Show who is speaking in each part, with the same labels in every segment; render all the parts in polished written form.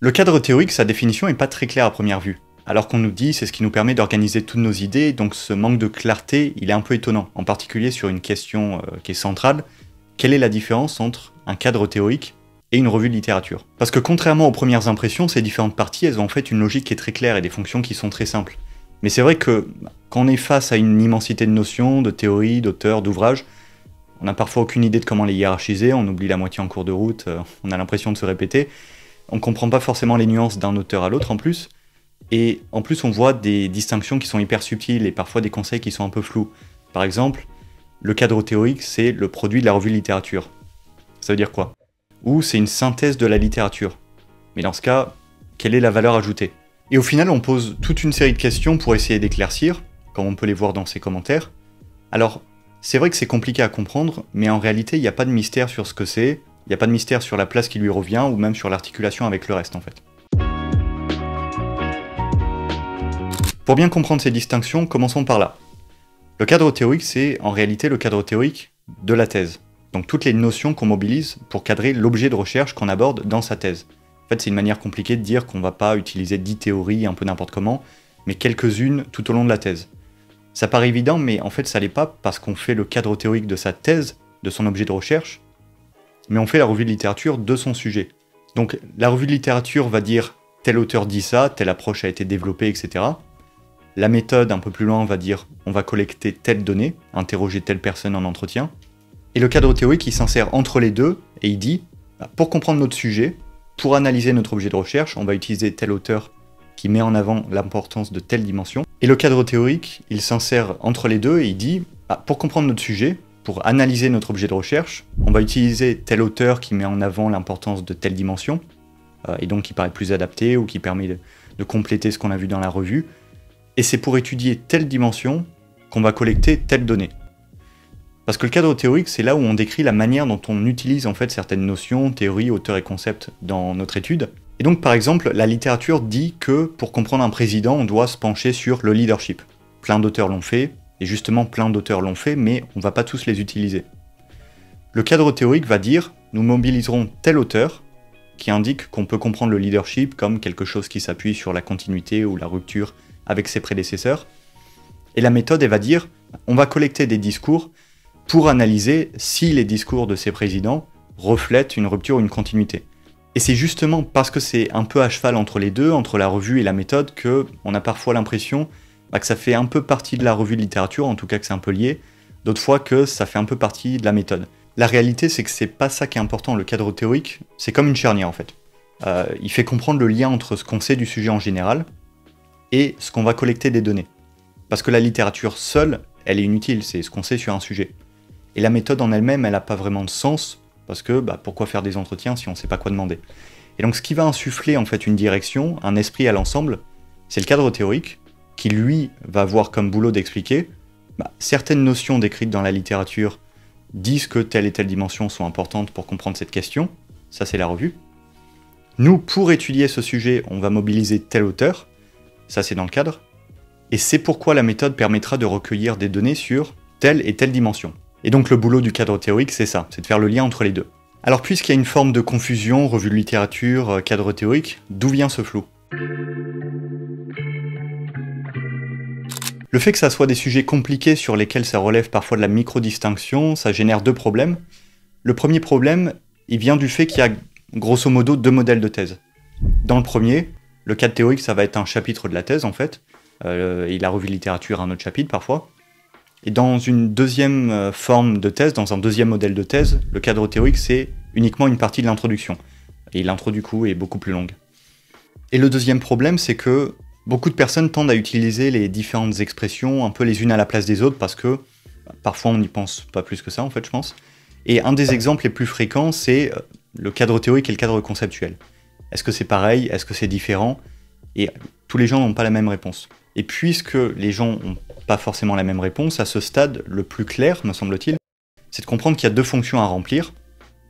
Speaker 1: Le cadre théorique, sa définition n'est pas très claire à première vue. Alors qu'on nous dit c'est ce qui nous permet d'organiser toutes nos idées, donc ce manque de clarté, il est un peu étonnant, en particulier sur une question qui est centrale. Quelle est la différence entre un cadre théorique et une revue de littérature? Parce que contrairement aux premières impressions, ces différentes parties, elles ont en fait une logique qui est très claire et des fonctions qui sont très simples. Mais c'est vrai que quand on est face à une immensité de notions, de théories, d'auteurs, d'ouvrages, on n'a parfois aucune idée de comment les hiérarchiser, on oublie la moitié en cours de route, on a l'impression de se répéter. On ne comprend pas forcément les nuances d'un auteur à l'autre en plus. Et en plus, on voit des distinctions qui sont hyper subtiles et parfois des conseils qui sont un peu flous. Par exemple, le cadre théorique, c'est le produit de la revue de littérature. Ça veut dire quoi? Ou c'est une synthèse de la littérature. Mais dans ce cas, quelle est la valeur ajoutée? Et au final, on pose toute une série de questions pour essayer d'éclaircir, comme on peut les voir dans ces commentaires. Alors, c'est vrai que c'est compliqué à comprendre, mais en réalité, il n'y a pas de mystère sur ce que c'est, il n'y a pas de mystère sur la place qui lui revient, ou même sur l'articulation avec le reste en fait. Pour bien comprendre ces distinctions, commençons par là. Le cadre théorique, c'est en réalité le cadre théorique de la thèse. Donc toutes les notions qu'on mobilise pour cadrer l'objet de recherche qu'on aborde dans sa thèse. En fait, c'est une manière compliquée de dire qu'on ne va pas utiliser 10 théories un peu n'importe comment, mais quelques-unes tout au long de la thèse. Ça paraît évident, mais en fait ça l'est pas parce qu'on fait le cadre théorique de sa thèse, de son objet de recherche, mais on fait la revue de littérature de son sujet. Donc la revue de littérature va dire tel auteur dit ça, telle approche a été développée, etc. La méthode, un peu plus loin, va dire on va collecter telle donnée, interroger telle personne en entretien. Et le cadre théorique, il s'insère entre les deux, et il dit, pour comprendre notre sujet, pour analyser notre objet de recherche, on va utiliser tel auteur qui met en avant l'importance de telle dimension. Et le cadre théorique, il s'insère entre les deux, et il dit, pour comprendre notre sujet, pour analyser notre objet de recherche, on va utiliser tel auteur qui met en avant l'importance de telle dimension, et donc qui paraît plus adapté, ou qui permet de compléter ce qu'on a vu dans la revue. Et c'est pour étudier telle dimension qu'on va collecter telle donnée. Parce que le cadre théorique, c'est là où on décrit la manière dont on utilise en fait certaines notions, théories, auteurs et concepts dans notre étude. Et donc par exemple, la littérature dit que pour comprendre un président, on doit se pencher sur le leadership. Plein d'auteurs l'ont fait, et justement plein d'auteurs l'ont fait, mais on ne va pas tous les utiliser. Le cadre théorique va dire, nous mobiliserons tel auteur, qui indique qu'on peut comprendre le leadership comme quelque chose qui s'appuie sur la continuité ou la rupture avec ses prédécesseurs. Et la méthode, elle va dire, on va collecter des discours pour analyser si les discours de ces présidents reflètent une rupture ou une continuité. Et c'est justement parce que c'est un peu à cheval entre les deux, entre la revue et la méthode, qu'on a parfois l'impression que ça fait un peu partie de la revue de littérature, en tout cas que c'est un peu lié, d'autres fois que ça fait un peu partie de la méthode. La réalité, c'est que c'est pas ça qui est important, le cadre théorique, c'est comme une charnière en fait. Il fait comprendre le lien entre ce qu'on sait du sujet en général et ce qu'on va collecter des données. Parce que la littérature seule, elle est inutile, c'est ce qu'on sait sur un sujet. Et la méthode en elle-même, elle n'a pas vraiment de sens, parce que pourquoi faire des entretiens si on ne sait pas quoi demander? Et donc ce qui va insuffler en fait une direction, un esprit à l'ensemble, c'est le cadre théorique, qui lui va avoir comme boulot d'expliquer certaines notions décrites dans la littérature disent que telle et telle dimension sont importantes pour comprendre cette question, ça c'est la revue. Nous, pour étudier ce sujet, on va mobiliser tel auteur, ça c'est dans le cadre, et c'est pourquoi la méthode permettra de recueillir des données sur telle et telle dimension. Et donc le boulot du cadre théorique, c'est ça, c'est de faire le lien entre les deux. Alors puisqu'il y a une forme de confusion, revue de littérature, cadre théorique, d'où vient ce flou? Le fait que ça soit des sujets compliqués sur lesquels ça relève parfois de la micro-distinction, ça génère deux problèmes. Le premier problème, il vient du fait qu'il y a grosso modo deux modèles de thèse. Dans le premier, le cadre théorique, ça va être un chapitre de la thèse en fait, et la revue de littérature un autre chapitre parfois. Et dans une deuxième forme de thèse, dans un deuxième modèle de thèse, le cadre théorique c'est uniquement une partie de l'introduction. Et l'intro du coup est beaucoup plus longue. Et le deuxième problème, c'est que beaucoup de personnes tendent à utiliser les différentes expressions un peu les unes à la place des autres parce que parfois on n'y pense pas plus que ça en fait je pense. Et un des exemples les plus fréquents c'est le cadre théorique et le cadre conceptuel. Est-ce que c'est pareil? Est-ce que c'est différent? Et tous les gens n'ont pas la même réponse. Et puisque les gens n'ont pas forcément la même réponse, à ce stade, le plus clair, me semble-t-il, c'est de comprendre qu'il y a deux fonctions à remplir.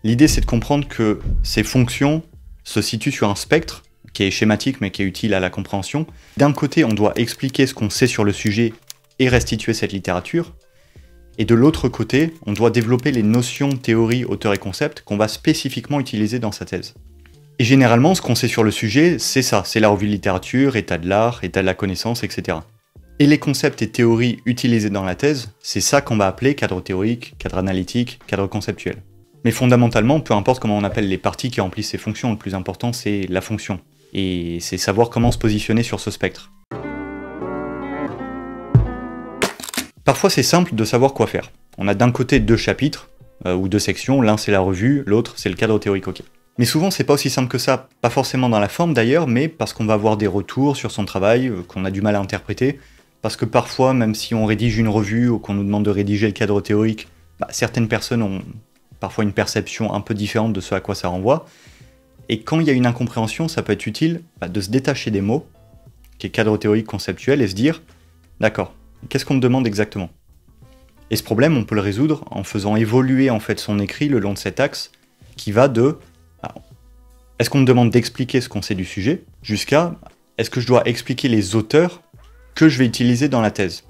Speaker 1: L'idée c'est de comprendre que ces fonctions se situent sur un spectre qui est schématique mais qui est utile à la compréhension. D'un côté, on doit expliquer ce qu'on sait sur le sujet et restituer cette littérature. Et de l'autre côté, on doit développer les notions, théories, auteurs et concepts qu'on va spécifiquement utiliser dans sa thèse. Et généralement, ce qu'on sait sur le sujet, c'est ça, c'est la revue de littérature, état de l'art, état de la connaissance, etc. Et les concepts et théories utilisés dans la thèse, c'est ça qu'on va appeler cadre théorique, cadre analytique, cadre conceptuel. Mais fondamentalement, peu importe comment on appelle les parties qui remplissent ces fonctions, le plus important c'est la fonction. Et c'est savoir comment se positionner sur ce spectre. Parfois c'est simple de savoir quoi faire. On a d'un côté 2 chapitres, ou 2 sections, l'un c'est la revue, l'autre c'est le cadre théorique, ok. Mais souvent c'est pas aussi simple que ça, pas forcément dans la forme d'ailleurs, mais parce qu'on va avoir des retours sur son travail, qu'on a du mal à interpréter, parce que parfois, même si on rédige une revue ou qu'on nous demande de rédiger le cadre théorique, certaines personnes ont parfois une perception un peu différente de ce à quoi ça renvoie. Et quand il y a une incompréhension, ça peut être utile de se détacher des mots, qui est cadre théorique conceptuel, et se dire « D'accord, qu'est-ce qu'on me demande exactement ?» Et ce problème, on peut le résoudre en faisant évoluer en fait son écrit le long de cet axe, qui va de « Est-ce qu'on me demande d'expliquer ce qu'on sait du sujet ?» jusqu'à « Est-ce que je dois expliquer les auteurs que je vais utiliser dans la thèse ?»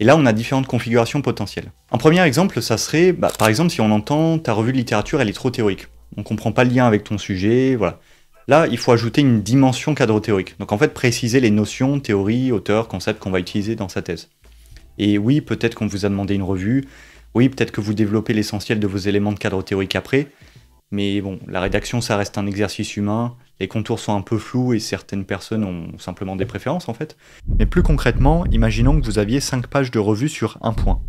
Speaker 1: Et là, on a différentes configurations potentielles. Un premier exemple, ça serait, par exemple, si on entend ta revue de littérature, elle est trop théorique. On comprend pas le lien avec ton sujet, voilà. Là, il faut ajouter une dimension cadre théorique. Donc en fait, préciser les notions, théorie, auteur, concept qu'on va utiliser dans sa thèse. Et oui, peut-être qu'on vous a demandé une revue, oui, peut-être que vous développez l'essentiel de vos éléments de cadre théorique après, mais bon, la rédaction, ça reste un exercice humain, les contours sont un peu flous et certaines personnes ont simplement des préférences en fait. Mais plus concrètement, imaginons que vous aviez 5 pages de revue sur un point.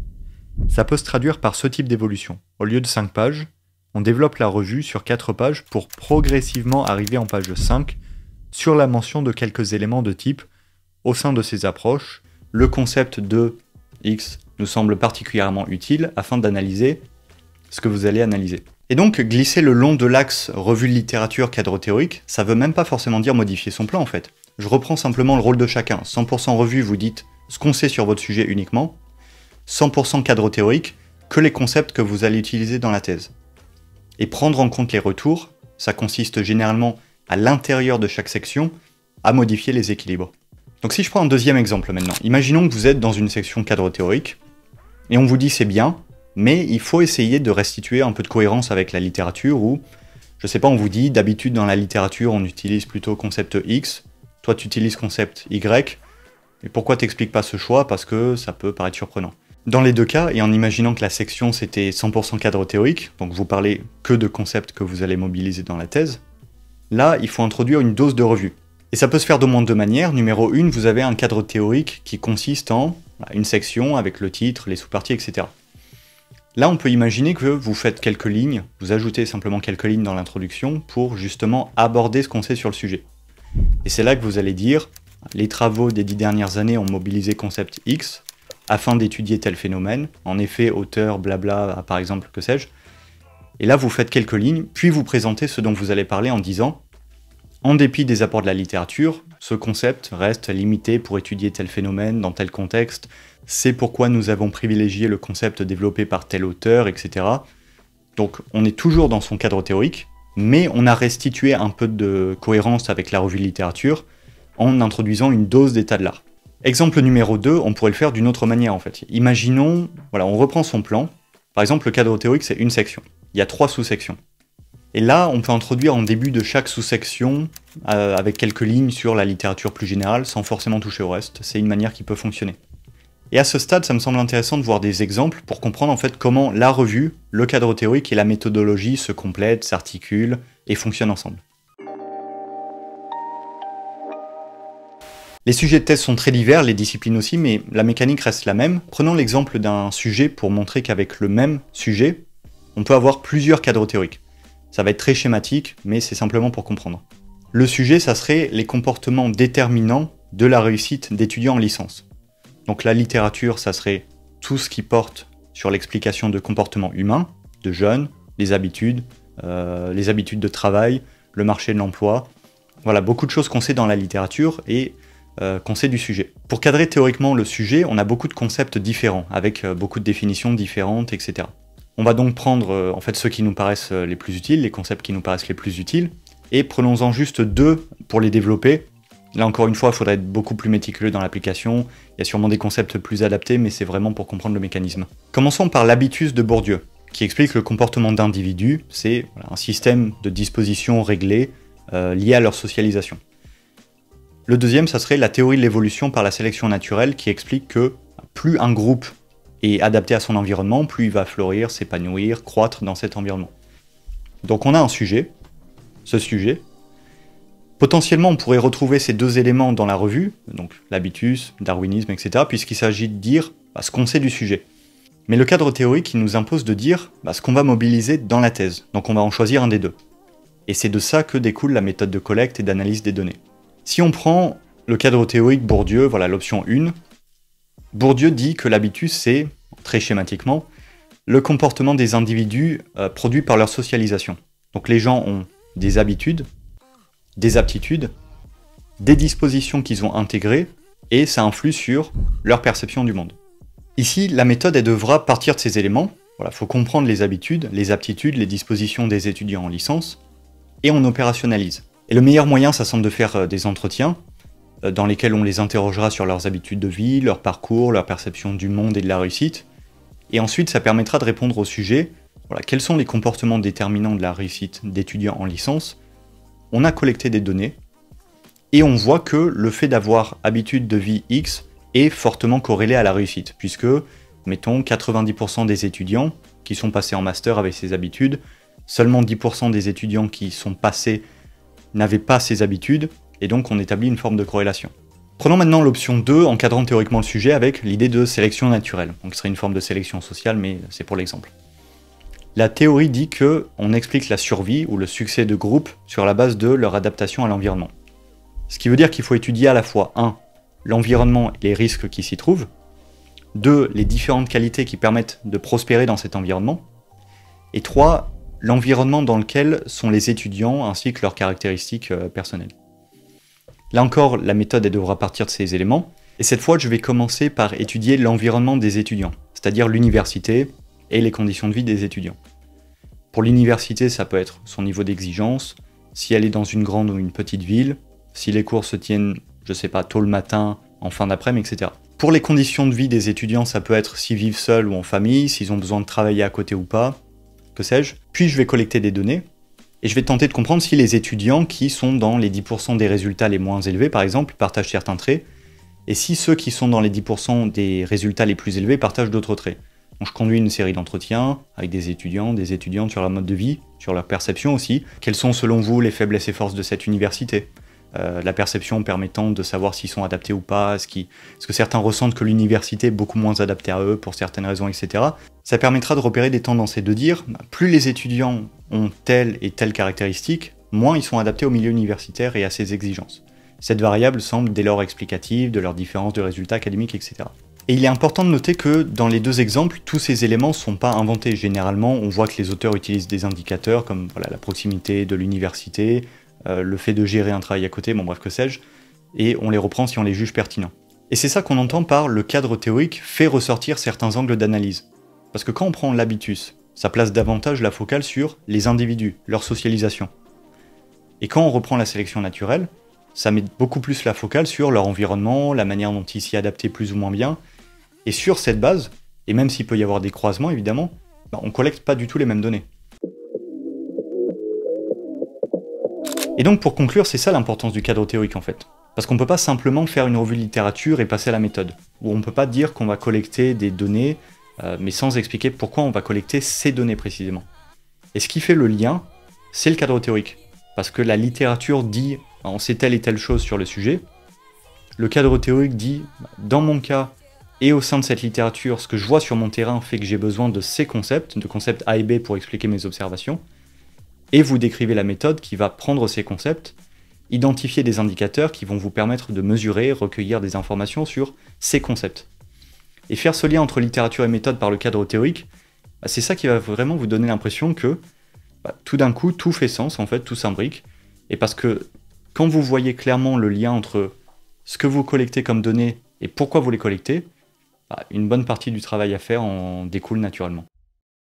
Speaker 1: Ça peut se traduire par ce type d'évolution. Au lieu de 5 pages, on développe la revue sur 4 pages pour progressivement arriver en page 5 sur la mention de quelques éléments de type au sein de ces approches. Le concept de X nous semble particulièrement utile afin d'analyser ce que vous allez analyser. Et donc, glisser le long de l'axe revue de littérature cadre théorique, ça veut même pas forcément dire modifier son plan en fait. Je reprends simplement le rôle de chacun. 100% revue, vous dites ce qu'on sait sur votre sujet uniquement. 100% cadre théorique, que les concepts que vous allez utiliser dans la thèse. Et prendre en compte les retours, ça consiste généralement à l'intérieur de chaque section à modifier les équilibres. Donc si je prends un deuxième exemple maintenant, imaginons que vous êtes dans une section cadre théorique, et on vous dit c'est bien, mais il faut essayer de restituer un peu de cohérence avec la littérature, ou, je sais pas, on vous dit d'habitude dans la littérature on utilise plutôt concept X, toi tu utilises concept Y, et pourquoi t'expliques pas ce choix? Parce que ça peut paraître surprenant. Dans les deux cas, et en imaginant que la section c'était 100% cadre théorique, donc vous parlez que de concepts que vous allez mobiliser dans la thèse, là il faut introduire une dose de revue. Et ça peut se faire de moins de 2 manières. Numéro 1, vous avez un cadre théorique qui consiste en une section avec le titre, les sous-parties, etc. Là on peut imaginer que vous faites quelques lignes, vous ajoutez simplement quelques lignes dans l'introduction pour justement aborder ce qu'on sait sur le sujet. Et c'est là que vous allez dire, les travaux des 10 dernières années ont mobilisé concept X, afin d'étudier tel phénomène, en effet, auteur, blabla, par exemple, que sais-je. Et là, vous faites quelques lignes, puis vous présentez ce dont vous allez parler en disant « En dépit des apports de la littérature, ce concept reste limité pour étudier tel phénomène dans tel contexte, c'est pourquoi nous avons privilégié le concept développé par tel auteur, etc. » Donc, on est toujours dans son cadre théorique, mais on a restitué un peu de cohérence avec la revue de littérature en introduisant une dose d'état de l'art. Exemple numéro 2, on pourrait le faire d'une autre manière en fait. Imaginons, voilà, on reprend son plan. Par exemple, le cadre théorique, c'est une section. Il y a 3 sous-sections. Et là, on peut introduire en début de chaque sous-section, avec quelques lignes sur la littérature plus générale, sans forcément toucher au reste. C'est une manière qui peut fonctionner. Et à ce stade, ça me semble intéressant de voir des exemples pour comprendre en fait comment la revue, le cadre théorique et la méthodologie se complètent, s'articulent et fonctionnent ensemble. Les sujets de thèse sont très divers, les disciplines aussi, mais la mécanique reste la même. Prenons l'exemple d'un sujet pour montrer qu'avec le même sujet, on peut avoir plusieurs cadres théoriques. Ça va être très schématique, mais c'est simplement pour comprendre. Le sujet, ça serait les comportements déterminants de la réussite d'étudiants en licence. Donc la littérature, ça serait tout ce qui porte sur l'explication de comportements humains, de jeunes, les habitudes de travail, le marché de l'emploi. Voilà, beaucoup de choses qu'on sait dans la littérature et qu'on sait du sujet. Pour cadrer théoriquement le sujet, on a beaucoup de concepts différents, avec beaucoup de définitions différentes, etc. On va donc prendre en fait ceux qui nous paraissent les plus utiles, les concepts qui nous paraissent les plus utiles, et prenons-en juste 2 pour les développer. Là encore une fois, il faudrait être beaucoup plus méticuleux dans l'application, il y a sûrement des concepts plus adaptés, mais c'est vraiment pour comprendre le mécanisme. Commençons par l'habitus de Bourdieu, qui explique le comportement d'individu, c'est un système de dispositions réglées, liées à leur socialisation. Le deuxième, ça serait la théorie de l'évolution par la sélection naturelle qui explique que plus un groupe est adapté à son environnement, plus il va fleurir, s'épanouir, croître dans cet environnement. Donc on a un sujet, ce sujet. Potentiellement, on pourrait retrouver ces deux éléments dans la revue, donc l'habitus, darwinisme, etc., puisqu'il s'agit de dire ce qu'on sait du sujet. Mais le cadre théorique, il nous impose de dire ce qu'on va mobiliser dans la thèse, donc on va en choisir un des deux. Et c'est de ça que découle la méthode de collecte et d'analyse des données. Si on prend le cadre théorique Bourdieu, voilà l'option 1, Bourdieu dit que l'habitus, c'est, très schématiquement, le comportement des individus produit par leur socialisation. Donc les gens ont des habitudes, des aptitudes, des dispositions qu'ils ont intégrées, et ça influe sur leur perception du monde. Ici, la méthode, elle devra partir de ces éléments. Voilà, faut comprendre les habitudes, les aptitudes, les dispositions des étudiants en licence, et on opérationnalise. Et le meilleur moyen, ça semble de faire des entretiens, dans lesquels on les interrogera sur leurs habitudes de vie, leur parcours, leur perception du monde et de la réussite. Et ensuite, ça permettra de répondre au sujet, voilà, quels sont les comportements déterminants de la réussite d'étudiants en licence. On a collecté des données, et on voit que le fait d'avoir habitude de vie X est fortement corrélé à la réussite, puisque, mettons, 90% des étudiants qui sont passés en master avec ces habitudes, seulement 10% des étudiants qui sont passés n'avaient pas ces habitudes, et donc on établit une forme de corrélation. Prenons maintenant l'option 2, encadrant théoriquement le sujet avec l'idée de sélection naturelle, donc ce serait une forme de sélection sociale, mais c'est pour l'exemple. La théorie dit qu'on explique la survie ou le succès de groupes sur la base de leur adaptation à l'environnement. Ce qui veut dire qu'il faut étudier à la fois 1. L'environnement et les risques qui s'y trouvent, 2. Les différentes qualités qui permettent de prospérer dans cet environnement, et 3. L'environnement dans lequel sont les étudiants ainsi que leurs caractéristiques personnelles. Là encore, la méthode elle devra partir de ces éléments, et cette fois je vais commencer par étudier l'environnement des étudiants, c'est-à-dire l'université et les conditions de vie des étudiants. Pour l'université, ça peut être son niveau d'exigence, si elle est dans une grande ou une petite ville, si les cours se tiennent, je sais pas, tôt le matin, en fin d'après-midi, etc. Pour les conditions de vie des étudiants, ça peut être s'ils vivent seuls ou en famille, s'ils ont besoin de travailler à côté ou pas, que sais-je. Puis je vais collecter des données, et je vais tenter de comprendre si les étudiants qui sont dans les 10% des résultats les moins élevés, par exemple, partagent certains traits, et si ceux qui sont dans les 10% des résultats les plus élevés partagent d'autres traits. Donc je conduis une série d'entretiens avec des étudiantes sur leur mode de vie, sur leur perception aussi. Quelles sont selon vous les faiblesses et forces de cette université ? La perception permettant de savoir s'ils sont adaptés ou pas, est-ce que certains ressentent que l'université est beaucoup moins adaptée à eux pour certaines raisons, etc. Ça permettra de repérer des tendances et de dire, plus les étudiants ont telle et telle caractéristique, moins ils sont adaptés au milieu universitaire et à ses exigences. Cette variable semble dès lors explicative de leur différence de résultats académiques, etc. Et il est important de noter que dans les deux exemples, tous ces éléments ne sont pas inventés. Généralement, on voit que les auteurs utilisent des indicateurs comme voilà, la proximité de l'université, le fait de gérer un travail à côté, bon bref que sais-je, et on les reprend si on les juge pertinents. Et c'est ça qu'on entend par le cadre théorique fait ressortir certains angles d'analyse. Parce que quand on prend l'habitus, ça place davantage la focale sur les individus, leur socialisation. Et quand on reprend la sélection naturelle, ça met beaucoup plus la focale sur leur environnement, la manière dont ils s'y adaptaient plus ou moins bien, et sur cette base, et même s'il peut y avoir des croisements évidemment, on collecte pas du tout les mêmes données. Et donc pour conclure, c'est ça l'importance du cadre théorique en fait. Parce qu'on peut pas simplement faire une revue de littérature et passer à la méthode. Ou on peut pas dire qu'on va collecter des données, mais sans expliquer pourquoi on va collecter ces données précisément. Et ce qui fait le lien, c'est le cadre théorique. Parce que la littérature dit, on sait telle et telle chose sur le sujet. Le cadre théorique dit, dans mon cas, et au sein de cette littérature, ce que je vois sur mon terrain fait que j'ai besoin de ces concepts, de concepts A et B pour expliquer mes observations. Et vous décrivez la méthode qui va prendre ces concepts, identifier des indicateurs qui vont vous permettre de mesurer, recueillir des informations sur ces concepts. Et faire ce lien entre littérature et méthode par le cadre théorique, c'est ça qui va vraiment vous donner l'impression que tout d'un coup, tout fait sens, en fait, tout s'imbrique. Et parce que quand vous voyez clairement le lien entre ce que vous collectez comme données et pourquoi vous les collectez, une bonne partie du travail à faire en découle naturellement.